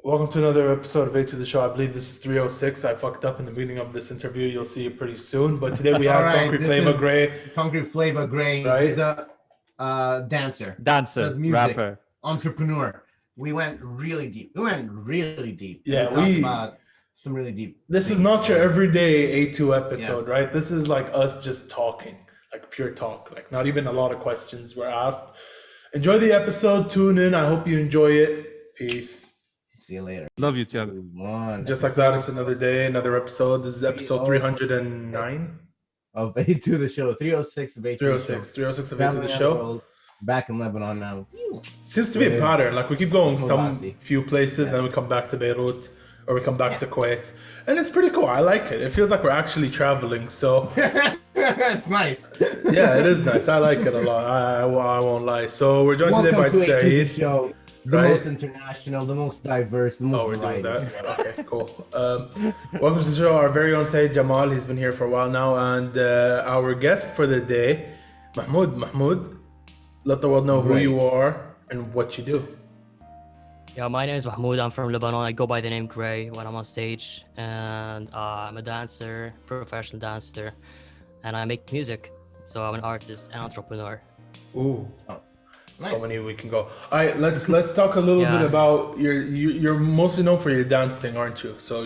Welcome to another episode of A to the Show. I believe this is 306. I fucked up in the beginning of this interview. You'll see it pretty soon. But today we All have right, Concrete this Flava is Gray, Concrete Flava Gray. right? He's a dancer, Dancer, does music, rapper. entrepreneur. We went really deep. Yeah, we talked about some really deep. This is things. not your everyday A2 episode, right? This is like us just talking, like pure talk, like not even a lot of questions were asked. Enjoy the episode. Tune in. I hope you enjoy it. Peace. See you later. Love you, Tiago. Just like that, it's another day, another episode. This is episode 309. Of A to the Show. 306 of A to the Show. 306 of A to the Show. Back in Lebanon now. Seems to be a pattern. Like we keep going some few places, Yes. then we come back to Beirut, or we come back to Kuwait, and it's pretty cool. I like it. It feels like we're actually traveling. So It's nice. yeah, it is nice. I like it a lot. I won't lie. So we're joined today by Welcome to A to the Saeed. Show. The right? most international, the most diverse, the most Oh, we're doing variety. that. Okay, cool. Welcome to the show. Our very own Saeed Jamal. He's been here for a while now, and our guest for the day, Mahmoud. Mahmoud, let the world know who Right. you are and what you do. Yeah, my name is Mahmoud. I'm from Lebanon. I go by the name Gray when I'm on stage, and I'm a dancer, professional dancer, and I make music. So I'm an artist and entrepreneur. Ooh. So Nice. many we can go. All right, let's talk a little bit Yeah. about you're mostly known for your dancing, aren't you? So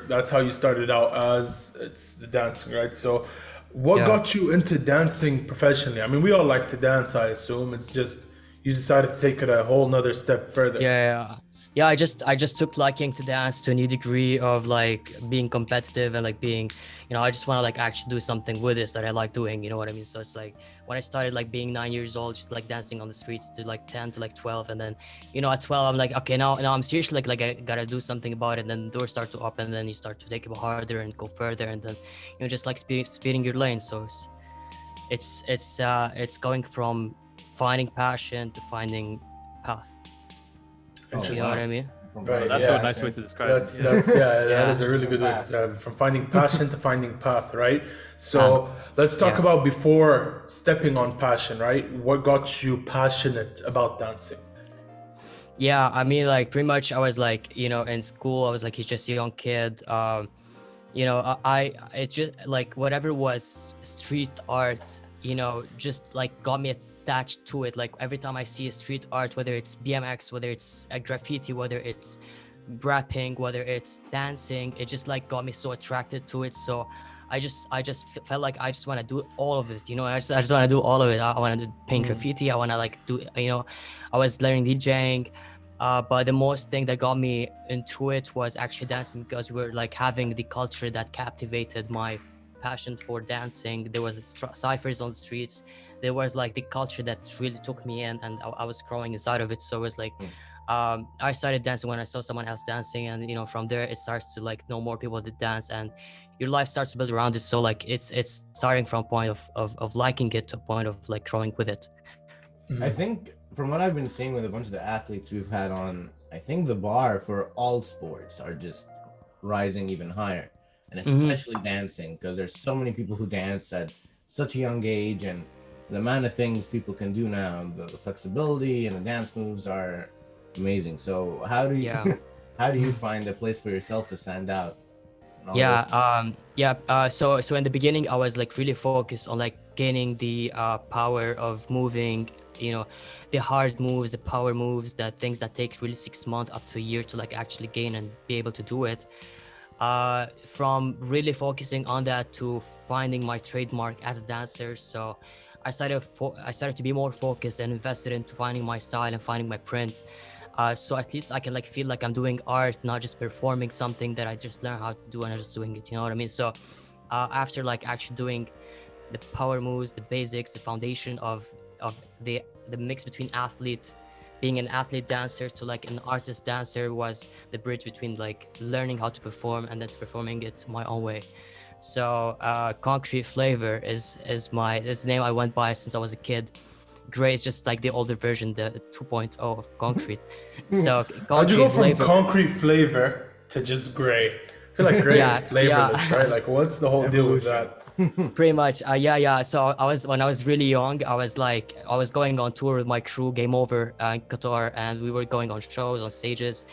that's how you started out, as it's the dancing, right? So what Yeah. got you into dancing professionally? I mean, we all like to dance, I assume. It's just you decided to take it a whole nother step further. Yeah. I just took liking to dance to a new degree of like being competitive and like being, I just want to like actually do something with this that I like doing. You know what I mean? So it's like when I started like being 9 years old, just like dancing on the streets to like 10 to like 12, and then at 12 I'm like, okay, now I'm seriously like I gotta do something about it. And then doors start to open, and then you start to take it harder and go further, and then just like speeding your lane. So it's going from finding passion to finding path. Interesting. You know what I mean? Right, That's yeah. a nice way to describe That's it. that Yeah. is a really good way to describe it. From finding passion to finding path, right? So let's talk Yeah. about before stepping on passion, right? What got you passionate about dancing? Yeah, I mean, like pretty much I was like, in school, I was like, he's just a young kid. It just like whatever was street art, just like got me attached to it. Like every time I see a street art, whether it's BMX, whether it's a graffiti, whether it's rapping, whether it's dancing, it just like got me so attracted to it. So I just felt like I just want to do all of it. I just want to do all of it. I want to paint graffiti. I want to like do, I was learning DJing. But the most thing that got me into it was actually dancing, because we were like having the culture that captivated my passion for dancing. There was ciphers on the streets. There was like the culture that really took me in, and I was growing inside of it. So it was like, I started dancing when I saw someone else dancing, and from there it starts to like know more people that dance, and your life starts to build around it. So like it's starting from a point of liking it to a point of like growing with it. I think from what I've been seeing with a bunch of the athletes we've had on, I think the bar for all sports are just rising even higher, and especially dancing, because there's so many people who dance at such a young age, and the amount of things people can do now, the flexibility and the dance moves are amazing. So how do you how do you find a place for yourself to stand out? So in the beginning I was like really focused on like gaining the power of moving, the hard moves, the power moves, that things that take really 6 months up to a year to like actually gain and be able to do it. From really focusing on that to finding my trademark as a dancer. So I started to be more focused and invested into finding my style and finding my print. So at least I can like feel like I'm doing art, not just performing something that I just learned how to do and I'm just doing it. You know what I mean? So after like actually doing the power moves, the basics, the foundation of the mix between being an athlete dancer to like an artist dancer, was the bridge between like learning how to perform and then performing it my own way. So Concrete Flavor is the name I went by since I was a kid. Gray is just like the older version, the 2.0 of Concrete. So How'd you go from Flavor, concrete flavor to just gray? I feel like gray is flavorless, right? Like, what's the whole deal with that? Pretty much. So when I was really young, I was going on tour with my crew, Game Over, in Qatar, and we were going on shows, on stages.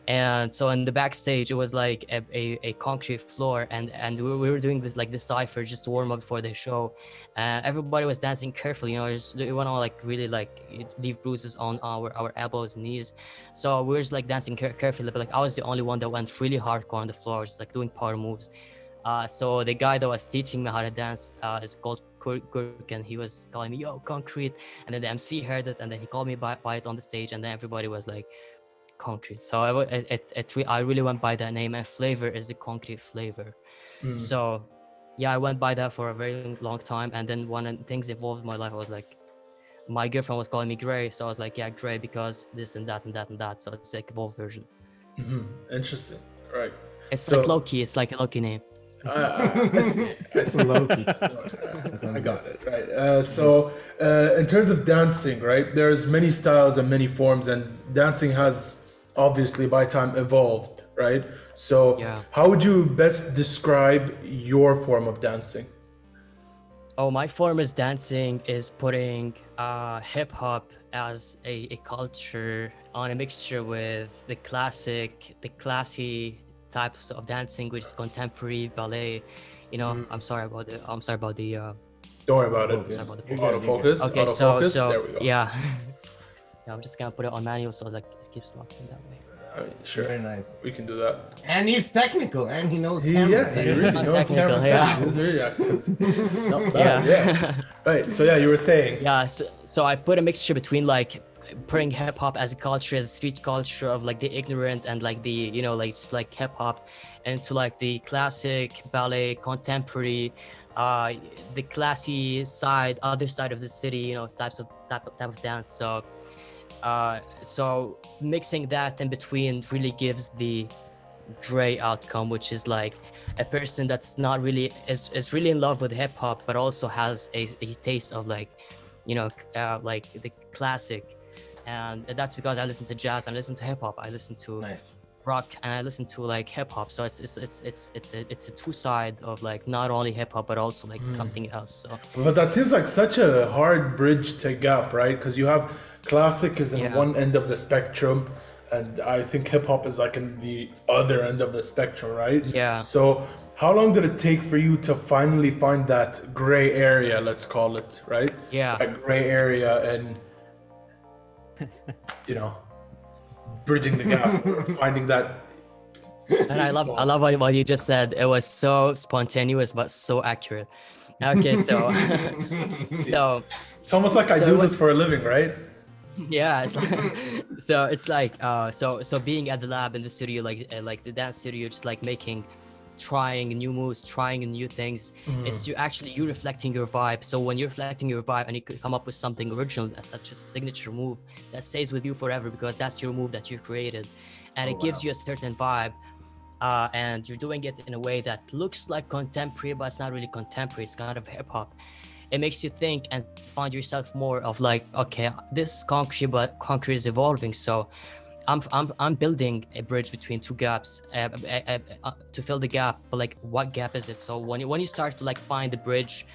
And so in the backstage, it was like a concrete floor, and we were doing this like this cipher just to warm up for the show. Everybody was dancing carefully, you know, just, we want to like really like leave bruises on our elbows and knees. So we were just like dancing carefully, but like I was the only one that went really hardcore on the floor, just like doing power moves. So the guy that was teaching me how to dance is called Kurk, and he was calling me yo concrete, and then the MC heard it, and then he called me by it on the stage, and then everybody was like concrete. So I really went by that name, and flavor is the concrete flavor. So yeah, I went by that for a very long time, and then when things evolved in my life, I was like, my girlfriend was calling me Gray, so I was like, yeah, Gray, because this and that and that and that. So it's like evolved version. Interesting. Right. It's like Loki. It's like a Loki name. I see. Loki. I got it. Right. So in terms of dancing, right, there's many styles and many forms, and dancing has obviously by time evolved, right? So Yeah. how would you best describe your form of dancing? Oh, my form is dancing is putting hip hop as a culture on a mixture with the classy types of dancing, which is contemporary ballet. You know, I'm sorry about the Don't worry about it. Focus. Autofocus. okay, Autofocus. so There we go. yeah. Yeah, I'm just gonna put it on manual so like it keeps locked in that way. Sure. Very nice. We can do that. And he's technical, and he knows cameras. Yeah, he really Not knows camera technical, yeah. settings. He's really not bad. Yeah. Right. So yeah, you were saying. Yeah, so I put a mixture between like putting hip hop as a culture, as a street culture of like the ignorant and like the, you know, like just like hip hop, into like the classic ballet, contemporary, the classy side, other side of the city, you know, type of dance. So mixing that in between really gives the Dre outcome, which is like a person that's not really is really in love with hip hop, but also has a taste of like, you know, like the classic, and that's because I listen to jazz, I listen to hip hop, I listen to Nice. rock, and I listen to like hip hop. So it's a two side of like not only hip hop but also like something else. So But that seems like such a hard bridge to gap, right? Because you have classic is in Yeah. one end of the spectrum, and I think hip hop is like in the other end of the spectrum, right? Yeah. So how long did it take for you to finally find that gray area, let's call it, right? Yeah. That gray area and, you know, bridging the gap, finding that. And I love what you just said. It was so spontaneous but so accurate. Okay, so so It's almost like I So do it was- this for a living, right? yeah, it's like, so it's like so being at the lab in the studio, like the dance studio, just like trying new moves, trying new things. It's you reflecting your vibe. So when you're reflecting your vibe and you could come up with something original, that's such a signature move that stays with you forever, because that's your move that you created, and it gives you a certain vibe. And you're doing it in a way that looks like contemporary, but it's not really contemporary. It's kind of hip hop. It makes you think and find yourself more of like, okay, this is concrete, but concrete is evolving. So I'm building a bridge between two gaps to fill the gap. But like, what gap is it? So when you start to like find the bridge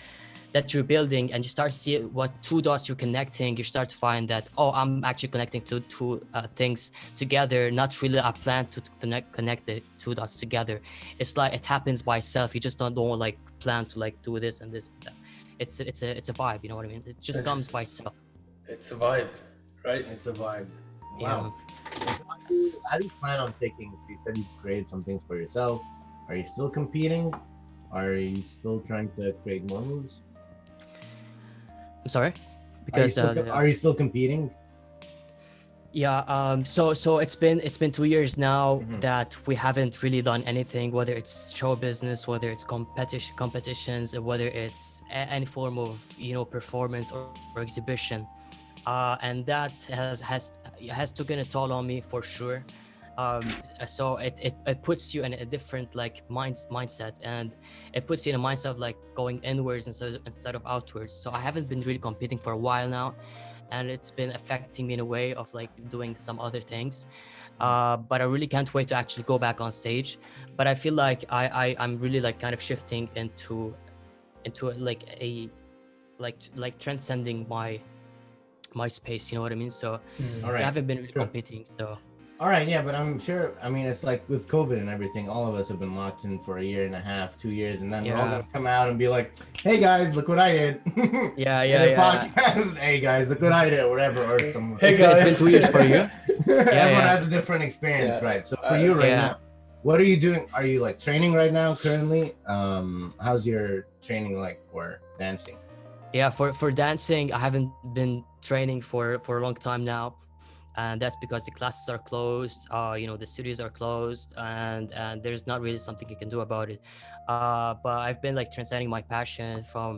that you're building, and you start to see what two dots you're connecting, you start to find that, oh, I'm actually connecting two things together, not really a plan to connect the two dots together. It's like it happens by itself. You just don't like plan to like do this and this and that. It's a vibe, you know what I mean? It just comes by itself. It's a vibe, right? It's a vibe. Yeah. Wow. How do you plan on taking? You said you created some things for yourself. Are you still competing? Are you still trying to create more moves? I'm sorry, Are you because are you still competing? yeah, so it's been 2 years now Mhm. that we haven't really done anything, whether it's show business, whether it's competitions, or whether it's any form of, you know, performance or exhibition, and that has taken a toll on me for sure. So it puts you in a different like mindset, and it puts you in a mindset of like going inwards instead of outwards. So I haven't been really competing for a while now, and it's been affecting me in a way of like doing some other things. But I really can't wait to actually go back on stage. But I feel like I'm really like kind of shifting into like a like transcending my space, you know what I mean? So All I right. haven't been really Sure. competing. So All right, yeah, but I'm sure. I mean, it's like with COVID and everything. All of us have been locked in for a year and a half, 2 years, and then we're all Yeah. gonna come out and be like, "Hey guys, look what I did!" Yeah, In yeah, a yeah. podcast. Hey guys, look what I did, or whatever, or some. Hey, It's been guys. 2 years for you. Everyone yeah. has a different experience, Yeah. right? So for you right Yeah. now, what are you doing? Are you like training right now currently? How's your training like for dancing? Yeah, for dancing, I haven't been training for a long time now, and that's because the classes are closed. The studios are closed, and there's not really something you can do about it. But I've been like transcending my passion from,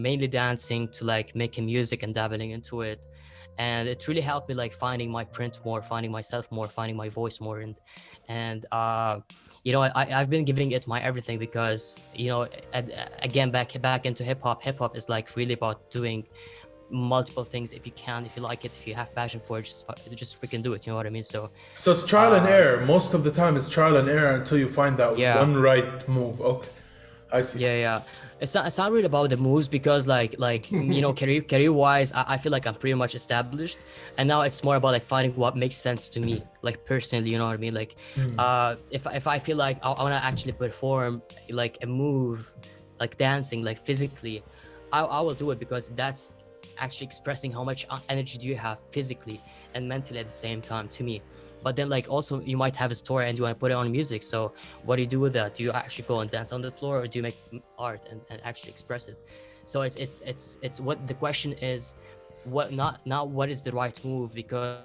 mainly dancing to like making music and dabbling into it, and it really helped me like finding my print more, finding myself more, finding my voice more, I've been giving it my everything because again back into hip hop. Hip hop is like really about doing multiple things. If you can, if you like it, if you have passion for it, just freaking do it. You know what I mean? So So it's trial and error. Most of the time, it's trial and error until you find that Yeah. one right move. Okay, I see. yeah. It's not really about the moves because career wise, I feel like I'm pretty much established, and now it's more about like finding what makes sense to me, like personally. You know what I mean? Like if I feel like I want to actually perform like a move, like dancing, like physically, I will do it because that's actually expressing how much energy do you have physically and mentally at the same time to me. But then like also you might have a story and you want to put it on music. So what do you do with that? Do you actually go and dance on the floor, or do you make art and actually express it? So it's what the question is, what not what is the right move, because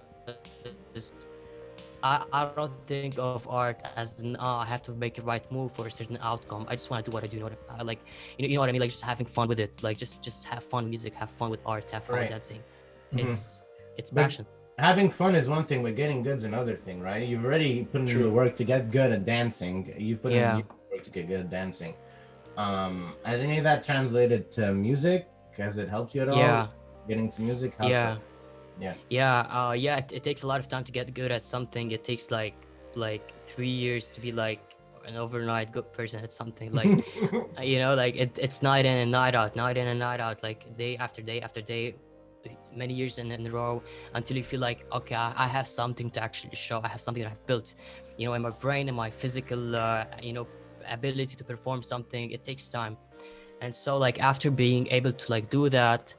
I don't think of art as I have to make a right move for a certain outcome. I just want to do what I do. You know what I mean? Like just having fun with it. Like just have fun with music, have fun with art, have fun with dancing. It's passion. Having fun is one thing, but getting good's another thing, right? You've already put in the work to get good at dancing. You've put in the work to get good at dancing. Has any of that translated to music? Has it helped you at all? Yeah. Getting to music? How Yeah. so? It takes a lot of time to get good at something. It takes like 3 years to be like an overnight good person at something. Like it's night in and night out, like day after day after day, many years in a row, until you feel like, okay, I have something to actually show. I have something that I've built, in my brain and my physical ability to perform something. It takes time. And so like after being able to like do that,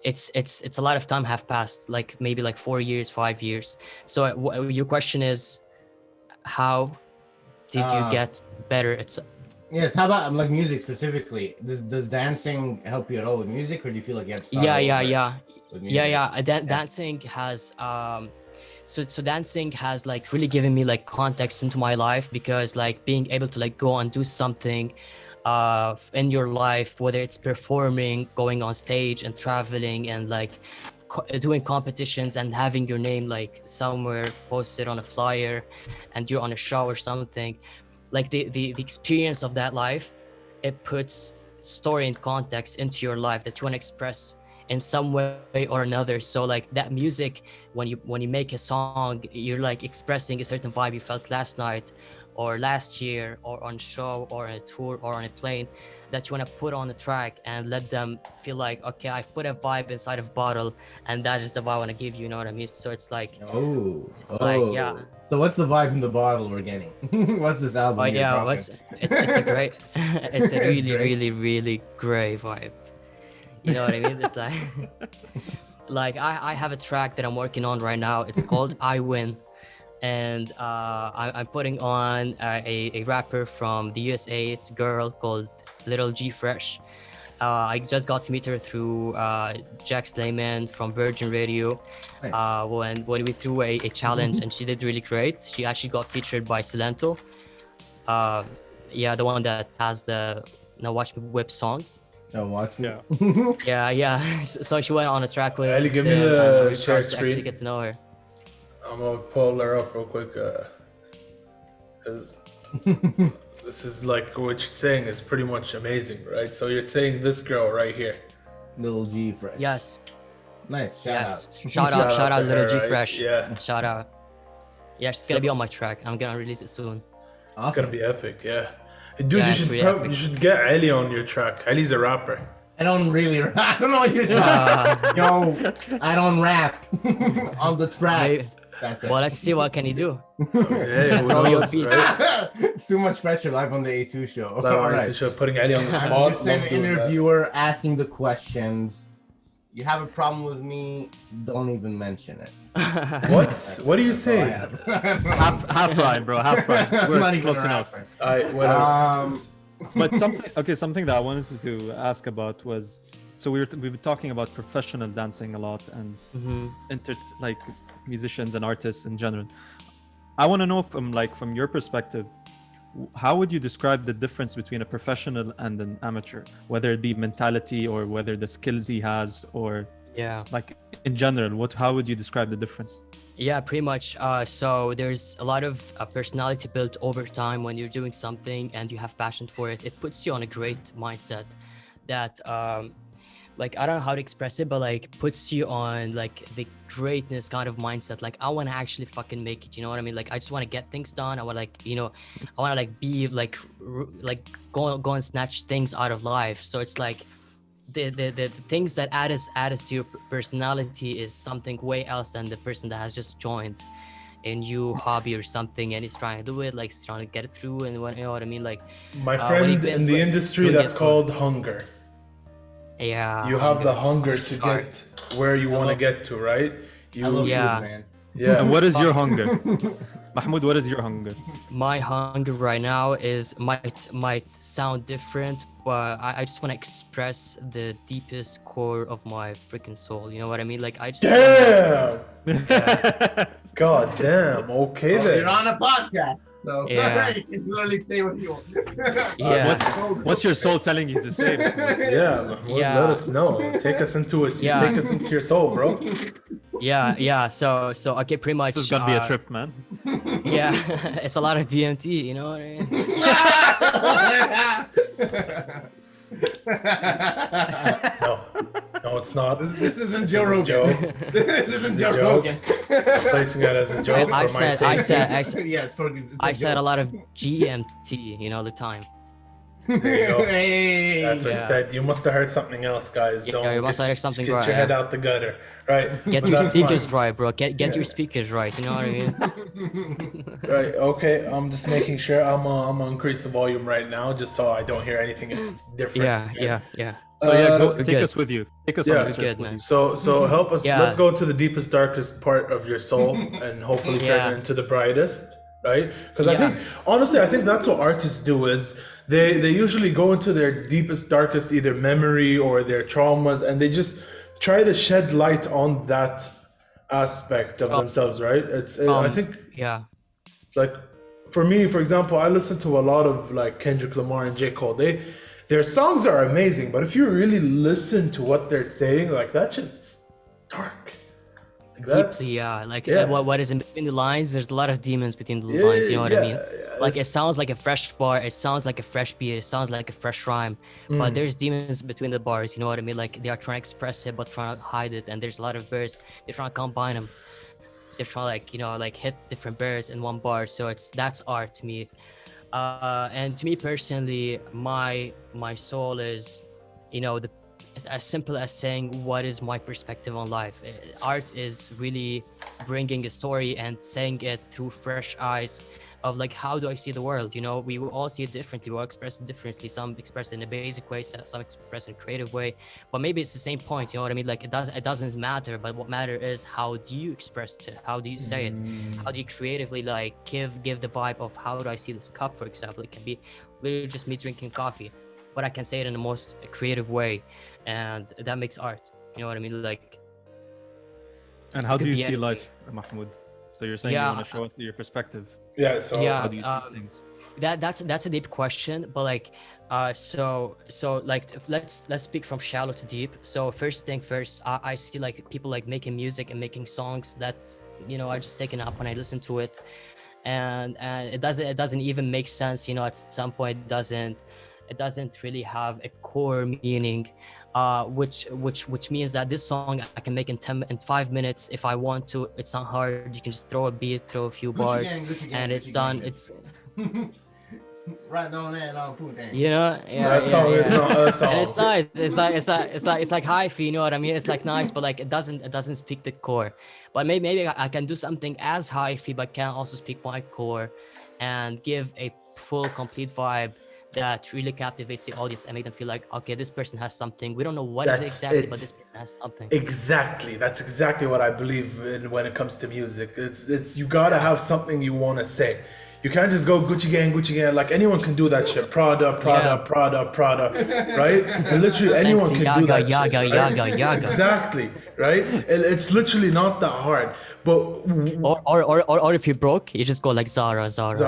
it's a lot of time have passed, like maybe like 4 years, 5 years. So your question is, how did you get better at Yes, how about like music specifically? Does dancing help you at all with music, or do you feel like you have to start over with music? Dancing has so dancing has like really given me like context into my life, because like being able to like go and do something in your life, whether it's performing, going on stage and traveling and like doing competitions and having your name like somewhere posted on a flyer and you're on a show or something, like the experience of that life, it puts story and context into your life that you want to express in some way or another. So like that music, when you make a song, you're like expressing a certain vibe you felt last night or last year or on a show or on a tour or on a plane, that you want to put on the track and let them feel like, okay, I've put a vibe inside of a bottle and that is the vibe I want to give you. You know what I mean? So it's like yeah. So what's the vibe in the bottle we're getting? What's this album? It's a great it's a really great vibe. You know what I mean? It's like like I have a track that I'm working on right now. It's called I Win, and I'm putting on a rapper from the USA. It's a girl called Little G Fresh. I just got to meet her through Jack Slayman from Virgin Radio. Nice. When we threw a challenge, and she did really great. She actually got featured by Silento. The one that has the Now Watch Me Whip song. Oh, watch me. Yeah. So she went on a track with Ali, give me the share to actually screen. get to know her. I'm gonna pull her up real quick, because this is like what you're saying is pretty much amazing, right? So you're saying this girl right here. Little G Fresh. Yes. Nice. Shout out. Shout out to Little her, G right? Fresh. Yeah. Shout out. Yeah, she's gonna be on my track. I'm gonna release it soon. Awesome. It's gonna be epic, yeah. Dude, Yeah, you it's should really epic. you should get Ali on your track. Ali's a rapper. I don't really. I don't know what you're Uh, Yo, I don't rap on the tracks. That's it. well, let's see what can you do. Yeah, who Throw your knows, beat. right? It's too much pressure live on the A2 show. Live All on right. to show, putting Ali on the I'm spot. just an Love doing that. interviewer asking the questions. You have a problem with me? Don't even mention it. What? What do you That's all I say? have. Half Ryan, bro. Half Ryan. I'm We're not even close a enough. rapper. Whatever. But something that I wanted to ask about was, so we've been talking about professional dancing a lot and like musicians and artists in general. I want to know from your perspective, how would you describe the difference between a professional and an amateur, whether it be mentality or whether the skills he has, or like in general, how would you describe the difference? Yeah, pretty much. So there's a lot of personality built over time when you're doing something and you have passion for it. It puts you on a great mindset that, like, I don't know how to express it, but like puts you on like the greatness kind of mindset. Like, I want to actually fucking make it. You know what I mean? Like, I just want to get things done. I want I want to like be like go and snatch things out of life. So it's like, the things that add us to your personality is something way else than the person that has just joined a new hobby or something and is trying to do it, like he's trying to get it through, and you know what I mean, like My friend, in the industry, that's called hunger. Yeah, You have the hunger to get where you want to get to, right? I love Yeah. food, man. Yeah. And what is your hunger? Mahmoud, what is your hunger? My hunger right now is might sound different, but I just want to express the deepest core of my freaking soul. You know what I mean? Like, I just Damn! God damn. Okay Well, then. you're on a podcast, so Yeah. you can really say what you want. Yeah. What's your soul telling you to say? Yeah, Mahmoud, Yeah. let us know. Take us into it. Yeah. Take us into your soul, bro. yeah. So okay, pretty much. This is gonna be a trip, man. Yeah, it's a lot of DMT. You know what I mean? No, it's not. This isn't This Joe is a Rogan. joke. This isn't is a Joe joke. Rogan. Placing it as a joke I for my said- I sake. said- Yes, for I said a lot of GMT. You know, the time. There you go. Hey. That's what he Yeah. said. You must have heard something else, guys. Yeah, Don't you must have heard something get right, your head yeah. out the gutter, right? Get But your that's speakers fine. right, bro. Get your speakers right. You know what I mean? Right. Okay. I'm just making sure. I'm gonna increase the volume right now, just so I don't hear anything different. Yeah. So yeah, go Uh, take good. us with you. Take us Yeah. on this Good, trip with man. you. So help us. Yeah. Let's go to the deepest, darkest part of your soul, and hopefully turn Yeah. it into the brightest, right? Because I Yeah. think, honestly, I think that's what artists do. Is they usually go into their deepest, darkest either memory or their traumas, and they just try to shed light on that aspect of themselves, right? I think Yeah. like for me, for example, I listen to a lot of like Kendrick Lamar and J. Cole. Their songs are amazing, but if you really listen to what they're saying, like that shit's dark. Like that's Deeply, yeah. Like yeah. what is in between the lines? There's a lot of demons between the lines. You know what I mean? Like, it it's- sounds like a fresh bar. It sounds like a fresh beat. It sounds like a fresh rhyme. But there's demons between the bars. You know what I mean? Like, they are trying to express it, but trying to hide it. And there's a lot of bars. They're trying to combine them. They're trying to like hit different bars in one bar. So that's art to me. And to me personally, my soul is, as simple as saying what is my perspective on life. Art is really bringing a story and saying it through fresh eyes of like, how do I see the world? We will all see it differently. We'll express it differently. Some express it in a basic way, some express it in a creative way, but maybe it's the same point. You know what I mean? Like, it doesn't matter, but what matters is how do you express it? How do you say it? How do you creatively like give the vibe of how do I see this cup, for example? It can be literally just me drinking coffee, but I can say it in the most creative way, and that makes art. You know what I mean? Like, And how could do you be see anything. life, Mahmoud? So you're saying Yeah. you want to show us your perspective. yeah. So Yeah. How do you see things? That's a deep question, but like so like let's speak from shallow to deep. So first thing first, I see like people like making music and making songs that I just taken up when I listen to it, and it doesn't even make sense. At some point it doesn't really have a core meaning, which means that this song I can make in 5 minutes if I want to. It's not hard. You can just throw a beat, throw a few bars, and it's done. It's Right on that on Putin. You know, yeah, That song is not a song. And it's nice. It's like hi-fi. You know what I mean? It's like nice, but like it doesn't speak the core. But maybe I can do something as hi-fi, but can also speak my core, and give a full, complete vibe that really captivates the audience and make them feel like, okay, this person has something. We don't know what is That's exactly, it. but this person has something. Exactly. That's exactly what I believe in when it comes to music. It's you gotta have something you want to say. You can't just go Gucci gang, like anyone can do that shit. Prada, right? And literally anyone Fancy can do that yaga, shit. yaga, Right? yaga. Exactly, right? It's literally not that hard. But Or if you're broke, you just go like Zara. Zara.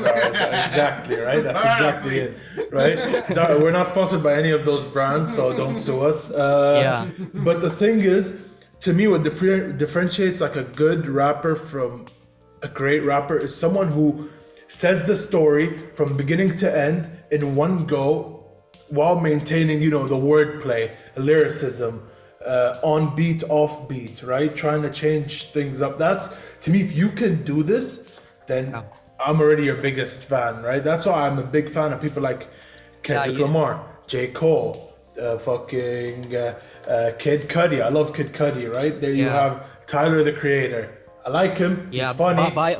Exactly, right? That's exactly it, right? Zara, we're not sponsored by any of those brands, so don't sue us. Yeah. But the thing is, to me, what differentiates like a good rapper from a great rapper is someone who says the story from beginning to end in one go, while maintaining, the wordplay, lyricism, on beat, off beat, right? Trying to change things up. That's, to me, if you can do this, then Yeah. I'm already your biggest fan, right? That's why I'm a big fan of people like Kendrick Lamar, J. Cole, Kid Cudi. I love Kid Cudi, right? There you Yeah. have Tyler, the Creator. I like him. Yeah, He's funny. by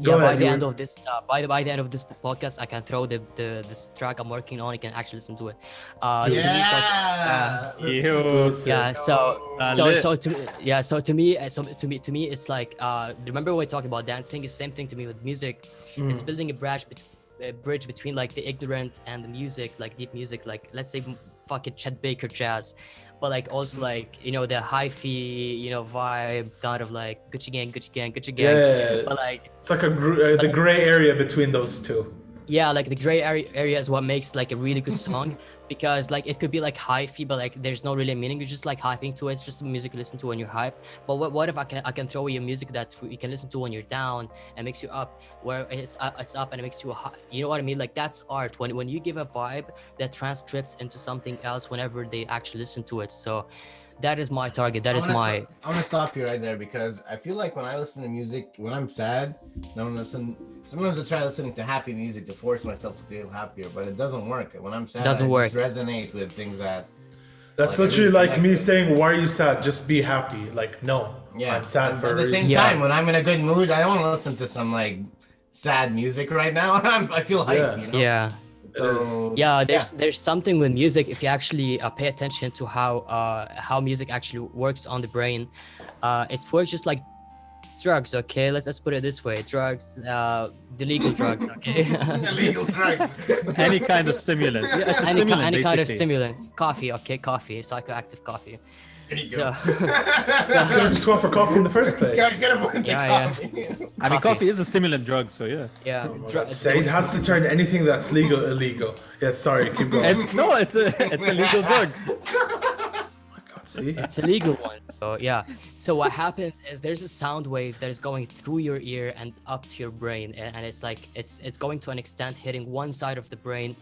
Go ahead, by the you end were- of this, by the end of this podcast, I can throw this track I'm working on. You can actually listen to it. To me, Yeah. yeah. To me, it's like remember when we talked about dancing? It's the same thing to me with music. It's building a bridge between like the ignorant and the music, like deep music, like let's say fucking Chet Baker jazz, but like also like the hi-fi vibe, kind of like Gucci gang. Yeah. But like It's like the gray area between those two. yeah, like the gray area is what makes like a really good song, because like it could be like hi-fi, but like there's no really meaning. You're just like hyping to it. It's just music you listen to when you're hype. But what if I can throw you music that you can listen to when you're down and makes you up, where it's up and it makes you high. You know what I mean? Like that's art. When you give a vibe that transcripts into something else whenever they actually listen to it. So that is my target. That is my. I'm gonna stop you right there, because I feel like when I listen to music, when I'm sad, sometimes I try listening to happy music to force myself to feel happier, but it doesn't work. When I'm sad, Doesn't I work. just resonate with things that. That's Like, literally really like me connected. saying, "Why are you sad? Just be happy." Like, no, Yeah, I'm sad but for at a the same reason. Yeah. time, when I'm in a good mood, I don't want to listen to some like sad music right now. I feel hype. Yeah. You know? Yeah. So Yeah, there's something with music. If you actually pay attention to how music actually works on the brain, it works just like drugs. Okay, let's put it this way: drugs, the legal drugs. Okay, illegal drugs. Any kind of stimulant. Yeah, it's a any stimulant, kind of basically. stimulant. Coffee. Okay, coffee, psychoactive coffee. So I just went for coffee in the first place. Get him Yeah. I mean, coffee is a stimulant drug, so yeah. yeah, Say it has to turn anything that's legal illegal. Yes, sorry, keep going. It's a legal drug. God, see? it's a legal one. So yeah. So what happens is there's a sound wave that is going through your ear and up to your brain, and it's like it's going to an extent hitting one side of the brain,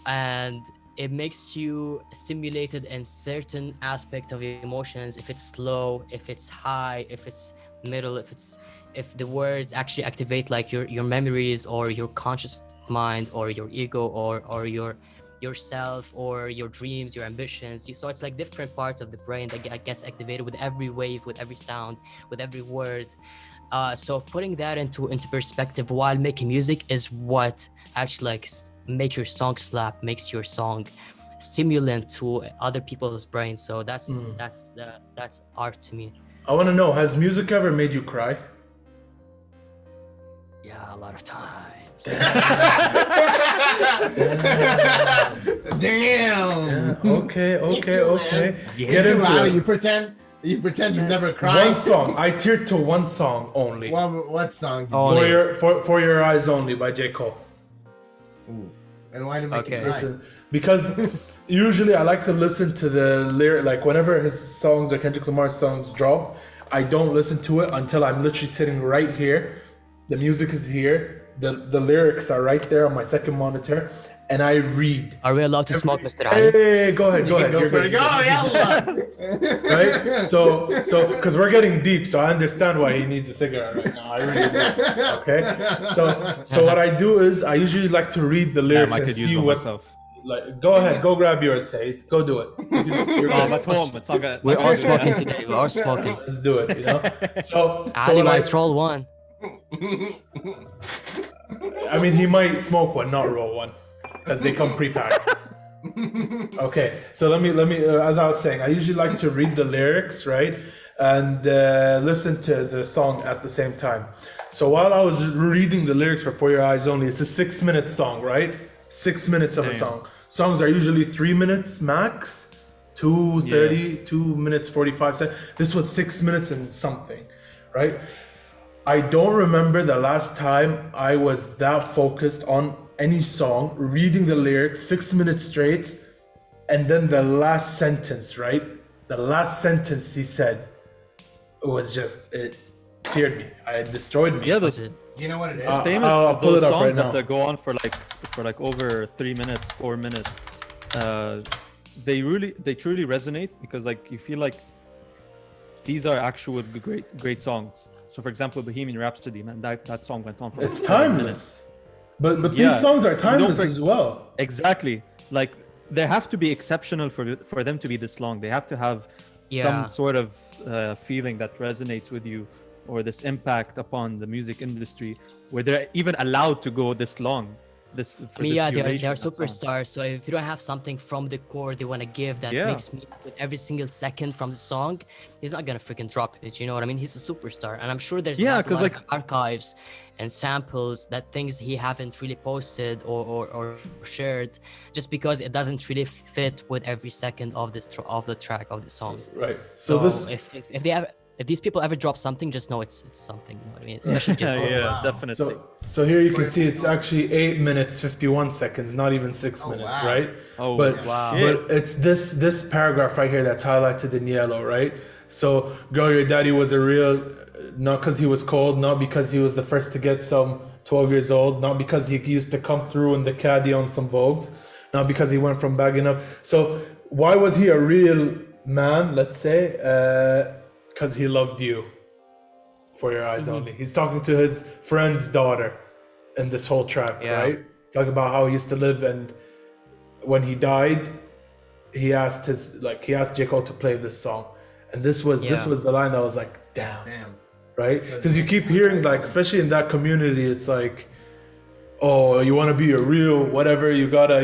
and it makes you stimulated in certain aspect of emotions. If it's low, if it's high, if it's middle, if the words actually activate like your memories or your conscious mind or your ego or yourself or your dreams, your ambitions. So it's like different parts of the brain that gets activated with every wave, with every sound, with every word. So putting that into perspective while making music is what actually like makes your song slap, makes your song stimulant to other people's brains. So that's art to me. I want to know, has music ever made you cry? Yeah, a lot of times. Damn. Okay. Get into Wow, it. you pretend you've never cried. One song. I tiered to one song only. What song? Did Oh, you For Your Eyes Only by J. Cole. Ooh. And why did it make Okay. you cry? Listen, because usually I like to listen to the lyric, like whenever his songs or Kendrick Lamar's songs drop, I don't listen to it until I'm literally sitting right here. The music is here. The lyrics are right there on my second monitor. and I read. Are we allowed to smoke, Mr. Hey, Ali? go ahead. Go You're for good. it. Go, yalla. Right? So, because we're getting deep, so I understand why he needs a cigarette right now. I really do. Okay? So what I do is I usually like to read the lyrics Damn, I and could use see one what. myself. Like, go ahead, go grab yours, Said. Go do it. You're I'm good. at home. It's not gonna. We're not all gonna do that. smoking today. We're all smoking. Let's do it. So Ali what might troll one. I mean, he might smoke one, not roll one, because they come pre-packed. Okay, so let me. As I was saying, I usually like to read the lyrics, right, and listen to the song at the same time. So while I was reading the lyrics for Your Eyes Only, it's a 6-minute song, right? 6 minutes of a song. Songs are usually 3 minutes max, 2:30, 2 minutes 45 seconds. This was 6 minutes and something, right? I don't remember the last time I was that focused on any song, reading the lyrics 6 minutes straight, and then the last sentence, right? The last sentence he said was just, it teared me. It destroyed me. Yeah, those You know what it is? famous I'll pull those it up right songs that now. they go on for like over 3 minutes, 4 minutes. They truly resonate because like you feel like these are actual great songs. So for example, Bohemian Rhapsody, man, that song went on for It's like 7 minutes. timeless. But Yeah. these songs are timeless for- as well. Exactly. Like they have to be exceptional for them to be this long. They have to have Yeah. some sort of feeling that resonates with you, or this impact upon the music industry, where they're even allowed to go this long. I mean, yeah, they're duration of song. superstars. So if you don't have something from the core they want to give that Yeah. makes me with every single second from the song, he's not gonna freaking drop it. You know what I mean? He's a superstar, and I'm sure there's Yeah, has a 'cause, lot like- of archives and samples that things he haven't really posted or shared, just because it doesn't really fit with every second of this of the track of the song. Right. So So this if they ever, if these people ever drop something, just know it's something. You know what I mean? Especially just Yeah, definitely. so here you can see it's actually 8 minutes 51 seconds, not even 6 minutes, wow. right? Oh, but wow. but it's this paragraph right here that's highlighted in yellow, right? So girl, your daddy was a real, not because he was cold, not because he was the first to get some 12 years old, not because he used to come through in the caddy on some Vogues, not because he went from bagging up. So why was he a real man, let's say? Because he loved you. For Your Eyes Only. He's talking to his friend's daughter in this whole track, Yeah. right? Talking about how he used to live, and when he died, he asked J. Cole to play this song. And this was the line that was like, damn. Right? Because you keep hearing, like, especially in that community, it's like, oh, you want to be a real whatever, you gotta,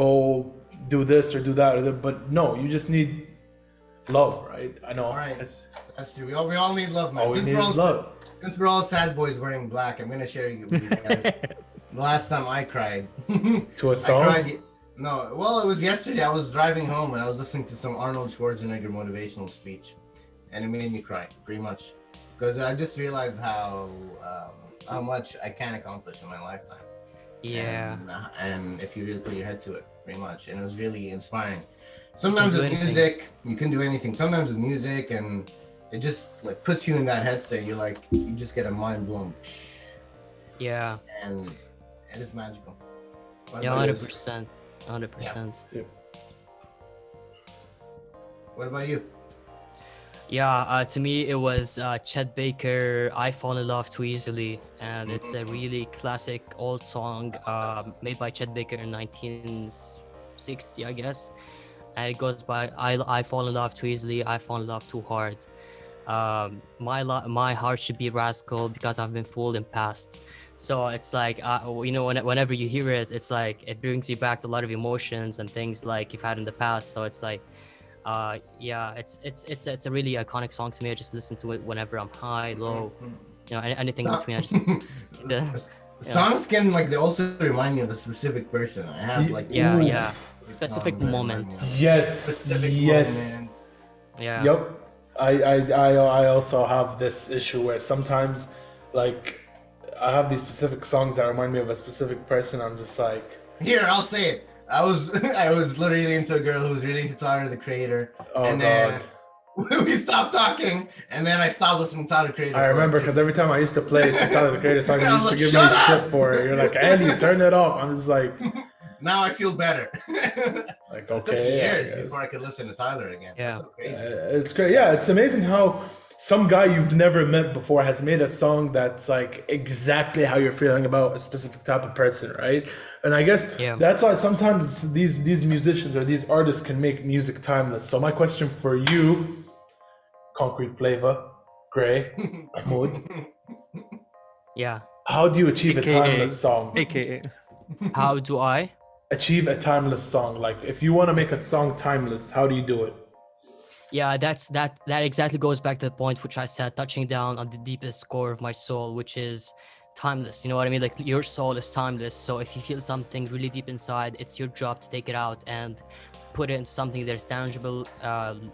go do this or do that. But no, you just need love, right? I know. All right. That's true. We all need love, man. All we need is love. Since we're all sad boys wearing black, I'm gonna share with you guys. The last time I cried. To a song? Well, it was yesterday. I was driving home and I was listening to some Arnold Schwarzenegger motivational speech, and it made me cry pretty much, because I just realized how much I can accomplish in my lifetime. Yeah. And if you really put your head to it, pretty much, and it was really inspiring. Sometimes do with anything. music, you can do anything. Sometimes with music, and it just like puts you in that headstate. You're like, you just get a mind blown, Yeah. and it is magical. What Yeah, about you? 100%. 100%. What about you? Yeah, to me it was Chet Baker, I Fall in Love Too Easily, and it's a really classic old song made by Chet Baker in 1960, I guess. And it goes by I fall in love too easily, I fall in love too hard. My heart should be rascal because I've been fooled in past. So it's like whenever you hear it, it's like it brings you back to a lot of emotions and things like you've had in the past. So it's like it's a really iconic song to me. I just listen to it whenever I'm high, low, anything in between. I just Songs can they also remind me of a specific person. I have specific moment. Yes. Moment. Yeah. Yep. I also have this issue where sometimes I have these specific songs that remind me of a specific person. I'm just like, Here, I'll say it. I was literally into a girl who was really into Tyler the Creator. oh and god. then we stopped talking, and then I stopped listening to Tyler the Creator. I remember because every time I used to play some Tyler the Creator song, you I was used to like, give "Shut me up!" shit for it. You're like, Andy, turn it off. I'm just like, Now I feel better. Like, It took okay, years I guess. before I could listen to Tyler again. Yeah. That's so crazy. It's great. Yeah, it's amazing how some guy you've never met before has made a song that's like exactly how you're feeling about a specific type of person, right? And I guess Yeah. that's why sometimes these musicians or these artists can make music timeless. So my question for you, Concrete Flava, Gray, Mahmoud, Yeah. how do you achieve a AKA. timeless song? AKA. How do I? Achieve a timeless song. Like if you want to make a song timeless, how do you do it? Yeah, that exactly goes back to the point which I said, touching down on the deepest core of my soul, which is timeless. You know what I mean? Like your soul is timeless. So if you feel something really deep inside, it's your job to take it out and put it into something that is tangible.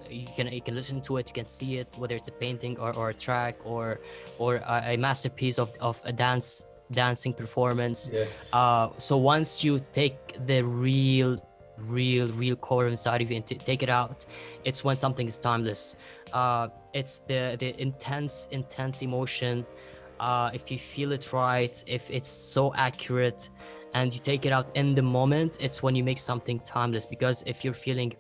You can listen to it, you can see it, whether it's a painting or a track or a masterpiece of a dancing performance. Yes. So once you take the real core inside of you and take it out, it's when something is timeless. It's the intense emotion. If you feel it right, if it's so accurate and you take it out in the moment, it's when you make something timeless. Because if you're feeling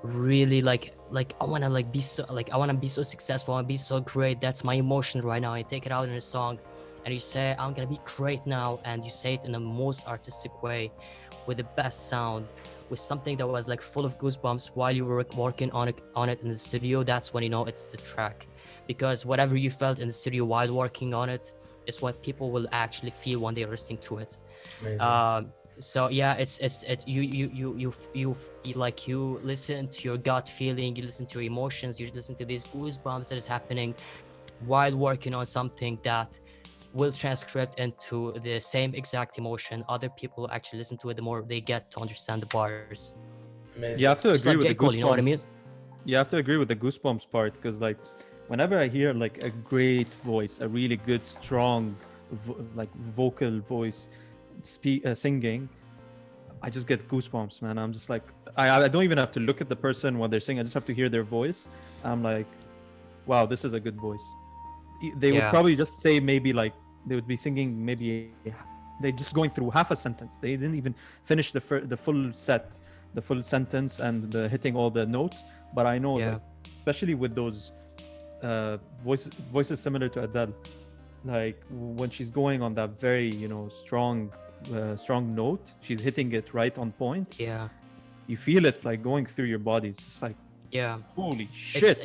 really like I want to be so successful, I want to be so great, that's my emotion right now, and take it out in a song and you say I'm gonna be great now, and you say it in the most artistic way with the best sound, with something that was like full of goosebumps while you were working on it in the studio, that's when you know it's the track. Because whatever you felt in the studio while working on it is what people will actually feel when they're listening to it. Amazing. So yeah, it's you like you listen to your gut feeling, you listen to your emotions, you listen to these goosebumps that is happening while working on something that will transcribe into the same exact emotion. Other people actually listen to it, the more they get to understand the bars. Amazing. You have to Just agree like with J. the Cole, you know what I mean? goosebumps. You have to agree with the goosebumps part, because like whenever I hear like a great voice, a really good strong like vocal voice singing, I just get goosebumps, man. I'm just like, I don't even have to look at the person when they're singing. I just have to hear their voice. I'm like, wow, this is a good voice. They would Yeah. probably just say maybe like they would be singing maybe they just going through half a sentence. They didn't even finish the full set, the full sentence, and hitting all the notes. But I know, Yeah. like, especially with those voices similar to Adele, like when she's going on that very strong note, she's hitting it right on point. Yeah. You feel it like going through your body. It's just like, Yeah. holy shit.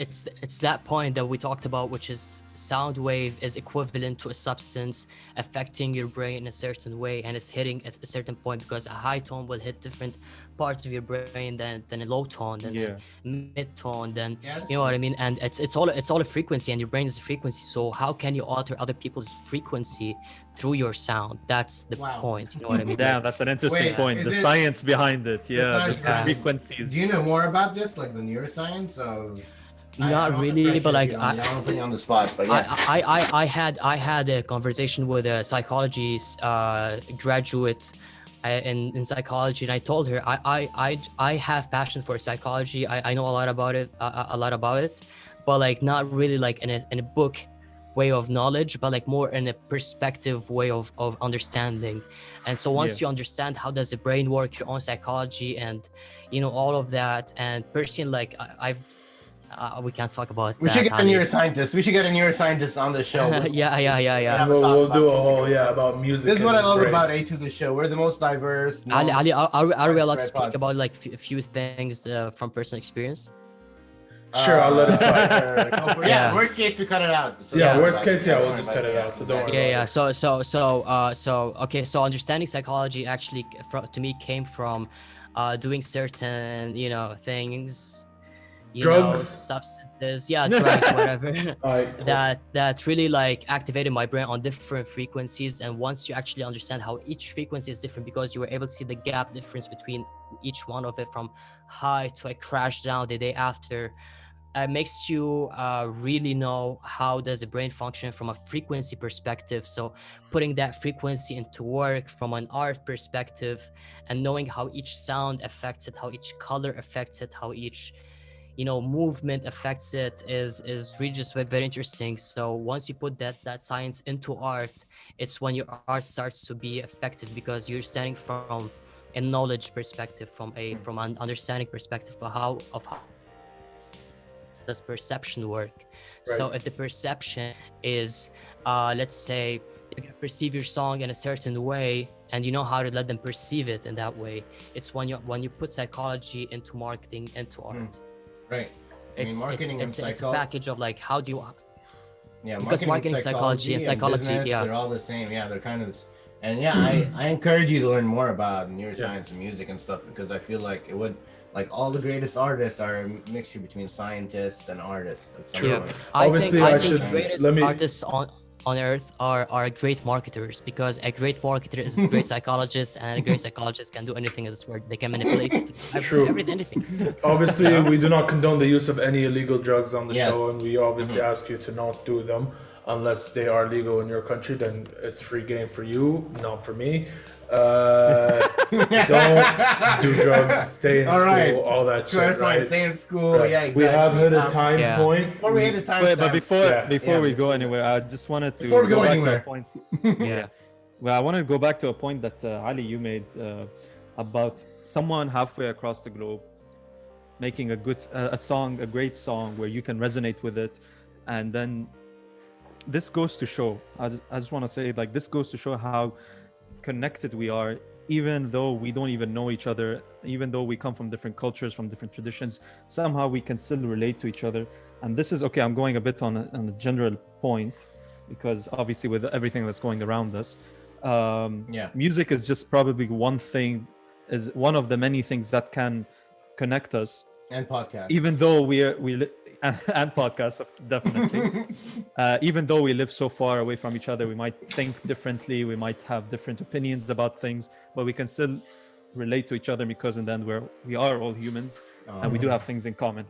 It's that point that we talked about, which is sound wave is equivalent to a substance affecting your brain in a certain way, and it's hitting at a certain point, because a high tone will hit different parts of your brain than a low tone, than a mid tone, then you know what I mean. And it's all a frequency, and your brain is a frequency. So how can you alter other people's frequency through your sound? That's the point. You know what I mean? Damn, that's an interesting point. is The it- science behind it. Yeah, science the behind it. frequencies. Do you know more about this, like the neuroscience of? Not really, but like I don't put you on the spot, but yeah. I had a conversation with a psychology graduate in psychology, and I told her I have passion for psychology. I know a lot about it, but like not really like in a book way of knowledge, but like more in a perspective way of understanding. And so once you understand how does the brain work, your own psychology, and all of that, and personally, like I've we can't talk about We that, should get a honey. neuroscientist. We should get a neuroscientist on the show. Yeah. We'll do a whole about music. This is what I and love brain. about A2 the show. We're the most diverse. Ali, are we allowed to widespread speak about like a few things from personal experience? Sure, I'll let it slide. Yeah, worst case we cut it out. So Worst case, we'll just cut it out. So don't worry. Yeah. about So okay. So understanding psychology actually, to me, came from doing certain things. Drugs? Substances, drugs, whatever. Alright, cool. that really like activated my brain on different frequencies. And once you actually understand how each frequency is different, because you were able to see the gap difference between each one of it, from high to a crash down the day after, makes you really know how does the brain function from a frequency perspective. So putting that frequency into work from an art perspective, and knowing how each sound affects it, how each color affects it, how each movement affects it, is really just very interesting. So once you put that science into art, it's when your art starts to be effective, because you're standing from knowledge perspective, from an understanding perspective of how does perception work. So Right. if the perception is, let's say, you can perceive your song in a certain way, and you know how to let them perceive it in that way. It's when you put psychology into marketing, into art. Right. I mean, It's marketing and it's a psychology. package of like, how do you, Yeah, because marketing, psychology, and psychology, business, yeah. they're all the same. Yeah, they're kind of. And yeah, I encourage you to learn more about neuroscience and music and stuff, because I feel like it would, like, all the greatest artists are a mixture between scientists and artists. At some True. point. Obviously, I I think should- the greatest let me- artists on earth are great marketers, because a great marketer is a great psychologist, and a great psychologist can do anything in this world. They can manipulate True. anything. Obviously, we do not condone the use of any illegal drugs on the Yes. show, and we obviously ask you to not do them unless they are legal in your country. Then it's free game for you, not for me. Don't do drugs. Stay in All school. right. All that shit. Clarifying, Right? stay in school. Right. Yeah, exactly. We have hit a time Yeah. point. Before we hit the time. Wait, but before Yeah. before Yeah, we just go leave it. anywhere, I just wanted to Before we go back to anywhere. a point. Yeah. Well, I want to go back to a point that Ali, you made about someone halfway across the globe making a song, a great song where you can resonate with it, and then this goes to show. I just want to say, like, this goes to show how connected we are, even though we don't even know each other, even though we come from different cultures, from different traditions. Somehow we can still relate to each other. And this is okay. I'm going a bit on a general point, because obviously with everything that's going around us, music is just probably one thing, is one of the many things that can connect us. And podcast. Even though and podcasts, definitely. Even though we live so far away from each other, we might think differently, we might have different opinions about things, but we can still relate to each other, because in the end we are all humans, and we do have things in common.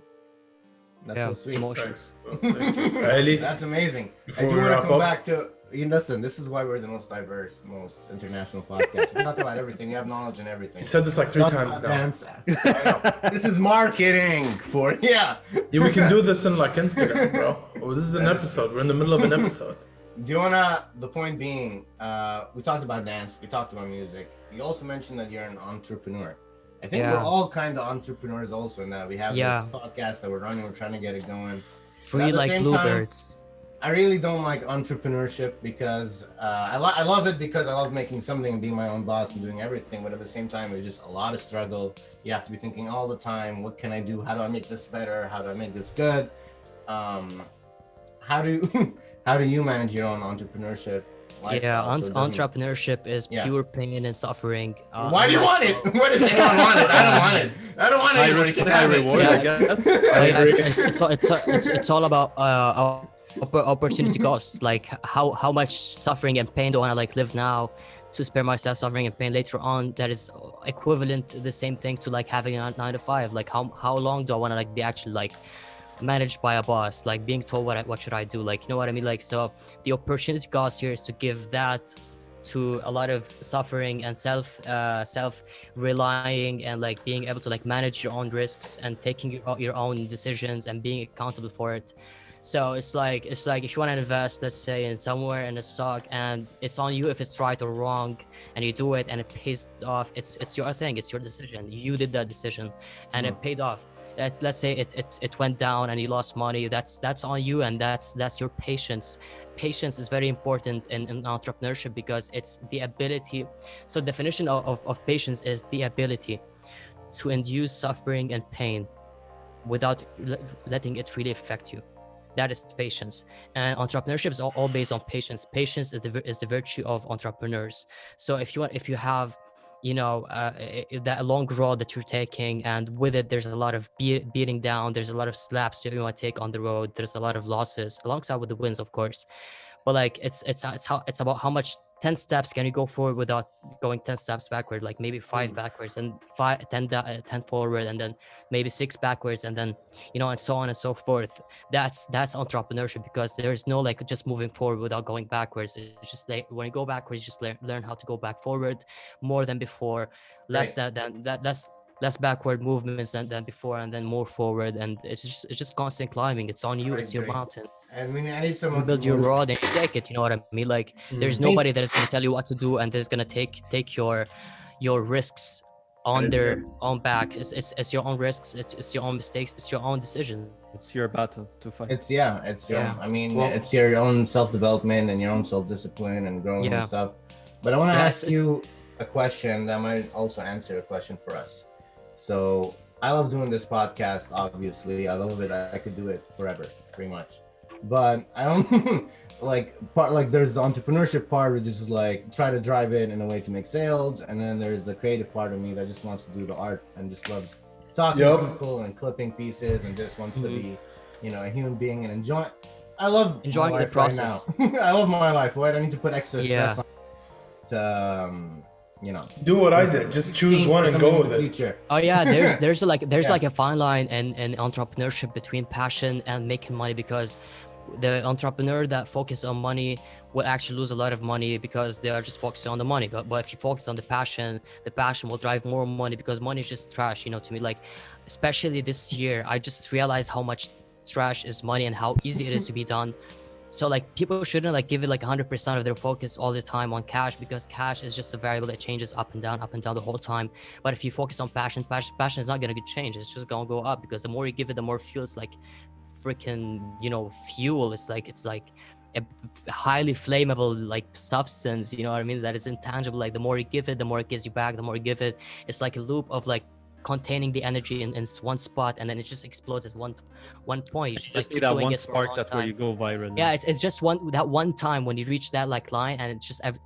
That's Yeah, so sweet. emotions. Thank you. Ali, That's amazing. Before I do we want to wrap come up- back to. Listen, this is why we're the most diverse, most international podcast. We talk about everything. We have knowledge in everything. you said this like 3 Talk times about now. dance. I know. This is marketing for Yeah, we can do this in like Instagram, bro. Oh, this is an episode. We're in the middle of an episode. Do you wanna? The point being, we talked about dance. We talked about music. You also mentioned that you're an entrepreneur. I think Yeah. we're all kind of entrepreneurs also now. We have Yeah. this podcast that we're running. We're trying to get it going. Free At the like same time, bluebirds. I really don't like entrepreneurship, because I love it because I love making something and being my own boss and doing everything. But at the same time, it's just a lot of struggle. You have to be thinking all the time, what can I do? How do I make this better? How do I make this good? How do how do you manage your own entrepreneurship lifestyle? Yeah, so it doesn't- entrepreneurship is Yeah. pure pain and suffering. Why do you want it? What does anyone want it? I don't want it. I don't want it. High Anybody risk, can high have it. reward, Yeah. I guess. Like, agree. it's all about opportunity cost. Like how much suffering and pain do I want to like live now to spare myself suffering and pain later on? That is equivalent to the same thing to like having a 9 to 5. Like how long do I want to like be actually like managed by a boss, like being told what should I do? Like, you know what I mean? Like, so the opportunity cost here is to give that to a lot of suffering and self relying, and like being able to like manage your own risks and taking your own decisions and being accountable for it. So it's like if you want to invest, let's say, in somewhere in a stock, and it's on you if it's right or wrong, and you do it and it pays off, it's your thing, it's your decision. You did that decision and it paid off. Let's say it went down and you lost money, that's on you, and that's your patience. Patience is very important in entrepreneurship, because it's the ability. So definition of patience is the ability to induce suffering and pain without letting it really affect you. That is patience. And entrepreneurship is all based on patience. Patience is the virtue of entrepreneurs. So if you have, you know, that long road that you're taking, and with it there's a lot of beating down, there's a lot of slaps that you want to take on the road, there's a lot of losses alongside with the wins, of course. But like it's about how much 10 steps can you go forward without going 10 steps backward, like maybe 5 backwards and 10 forward, and then maybe 6 backwards, and then, you know, and so on and so forth. That's entrepreneurship, because there's no like just moving forward without going backwards. It's just like when you go backwards, you just learn how to go back forward more than before, less less backward movements than before, and then more forward. And it's just constant climbing. It's on you. I It's your agree. mountain. I mean, I need You someone build to your motivate- rod and you take it. You know what I mean? Like there's nobody that is going to tell you what to do, and is going to take your risks on their own back. It's your own risks. It's your own mistakes. It's your own decisions. It's your battle to fight. It's your Yeah. I mean, Well- it's your own self-development and your own self-discipline and growing Yeah. and stuff. But I want to Yeah, ask you a question that might also answer a question for us. So I love doing this podcast, obviously. I love it. I could do it forever, pretty much. But I don't like there's the entrepreneurship part, which is like try to drive it in a way to make sales, and then there's the creative part of me that just wants to do the art and just loves talking to people and clipping pieces and just wants to be, a human being and enjoying the life process. right now. I love my life. Why do I need to put extra Yeah. stress on to Do what I did. Just choose one and go with it. Future. Oh yeah, there's Yeah. like a fine line in entrepreneurship between passion and making money, because the entrepreneur that focus on money will actually lose a lot of money because they are just focusing on the money. But if you focus on the passion will drive more money, because money is just trash, to me. Like, especially this year, I just realized how much trash is money and how easy it is to be done. So like, people shouldn't like give it like 100% of their focus all the time on cash, because cash is just a variable that changes up and down the whole time. But if you focus on passion is not gonna get changed. It's just gonna go up, because the more you give it, the more it feels like freaking fuel. It's like a highly flammable like substance, you know what I mean, that is intangible. Like, the more you give it, the more it gives you back. The more you give it, it's like a loop of like containing the energy in one spot, and then it just explodes at one point. You Just like need keep that doing one it for a spark long that where time. you go viral. Yeah, it's just one time when you reach that like line, and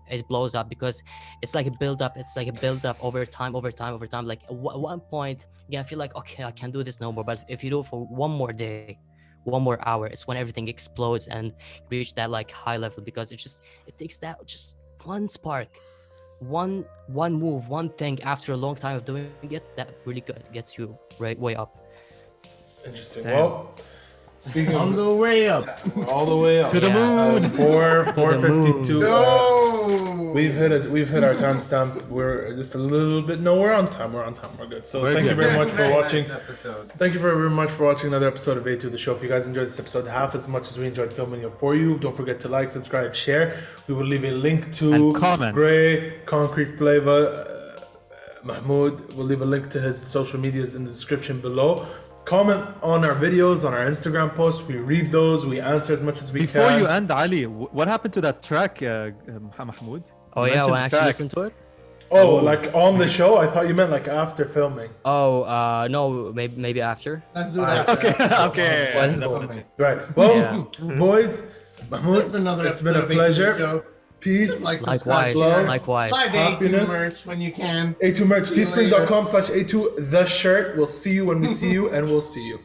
it blows up, because it's like a build up. It's like a build up over time. Like at one point, I feel like, okay, I can't do this no more. But if you do it for one more day, one more hour, it's when everything explodes and reach that like high level, because it takes that just one spark, one move, one thing after a long time of doing it, that really gets you way up. Interesting. Damn. Well, speaking On of the way up. we're all the way up To the Yeah. moon. 4:52. No. We've hit our timestamp. We're just a little bit. No, we're on time. We're good. So We're thank you good. very much for watching. Nice episode. Thank you very much for watching another episode of A2 the Show. If you guys enjoyed this episode half as much as we enjoyed filming it for you, don't forget to like, subscribe, share. We will leave a link to And comment. Gray, Concrete Flava, Mahmoud. We'll leave a link to his social medias in the description below. Comment on our videos, on our Instagram posts. We read those. We answer as much as we Before can. you end, Ali, what happened to that track, Mahmoud? Oh You yeah, mentioned when I the actually track. listen to it. Oh, like on the show? I thought you meant like after filming. Oh, no, maybe after. Let's do that. Okay, okay. Well, Definitely. Right. Well, Yeah. boys, Mahmoud, It's been another it's been a episode of A2 pleasure. Show. Peace. Like, subscribe, Likewise, share. likewise. Buy the A2 Happiness. merch when you can. A2 merch, See you later. teespring.com/A2 the shirt. We'll see you when we see you, and we'll see you.